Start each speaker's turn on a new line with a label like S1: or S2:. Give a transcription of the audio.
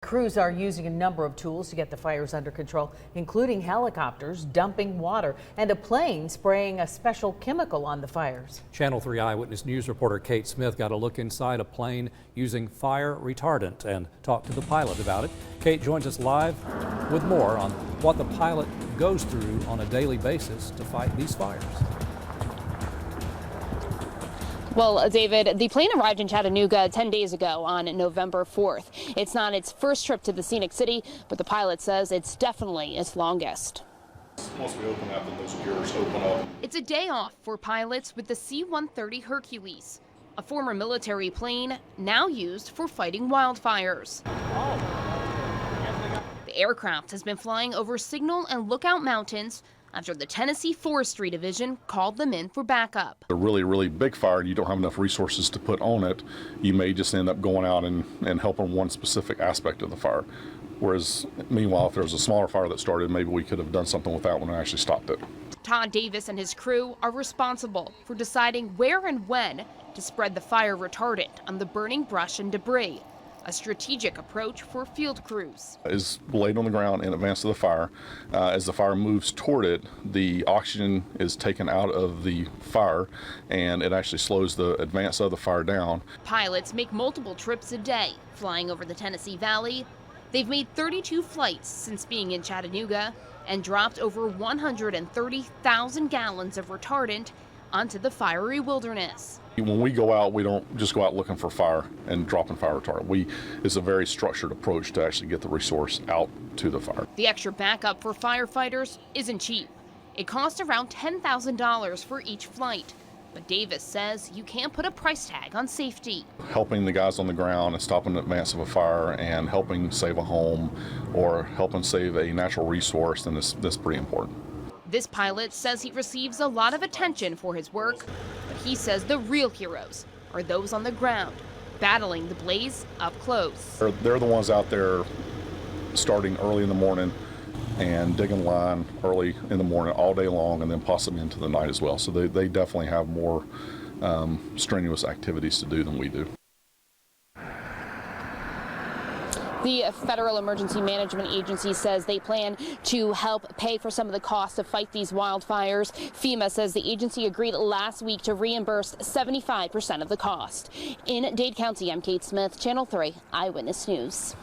S1: Crews are using a number of tools to get the fires under control, including helicopters dumping water and a plane spraying a special chemical on the fires.
S2: Channel 3 Eyewitness News reporter Kate Smith got a look inside a plane using fire retardant and talked to the pilot about it. Kate joins us live with more on what the pilot goes through on a daily basis to fight these fires.
S3: Well, David, the plane arrived in Chattanooga 10 days ago on November 4th. It's not its first trip to the scenic city, but the pilot says it's definitely its longest.
S4: Once we open up, then those gears open up.
S3: It's a day off for pilots with the C-130 Hercules, a former military plane now used for fighting wildfires. The aircraft has been flying over Signal and Lookout Mountains after the Tennessee Forestry Division called them in for backup.
S4: A really big fire, you don't have enough resources to put on it. You may just end up going out and helping one specific aspect of the fire. Whereas, meanwhile, if there was a smaller fire that started, maybe we could have done something with that one and actually stopped it.
S3: Todd Davis and his crew are responsible for deciding where and when to spread the fire retardant on the burning brush and debris. A strategic approach for field crews.
S4: Is laid on the ground in advance of the fire. As the fire moves toward it, the oxygen is taken out of the fire and it actually slows the advance of the fire down.
S3: Pilots make multiple trips a day, flying over the Tennessee Valley. They've made 32 flights since being in Chattanooga and dropped over 130,000 gallons of retardant onto the fiery wilderness.
S4: When we go out, we don't just go out looking for fire and dropping fire retardant. It's a very structured approach to actually get the resource out to the fire.
S3: The extra backup for firefighters isn't cheap. It costs around $10,000 for each flight. But Davis says you can't put a price tag on safety.
S4: Helping the guys on the ground and stopping the advance of a fire and helping save a home or helping save a natural resource, then that's pretty important.
S3: This pilot says he receives a lot of attention for his work, but he says the real heroes are those on the ground, battling the blaze up close.
S4: They're the ones out there starting early in the morning and digging line early in the morning all day long and then possibly into the night as well. So they definitely have more strenuous activities to do than we do.
S3: The Federal Emergency Management Agency says they plan to help pay for some of the costs to fight these wildfires. FEMA says the agency agreed last week to reimburse 75% of the cost. In Dade County, I'm Kate Smith, Channel 3 Eyewitness News.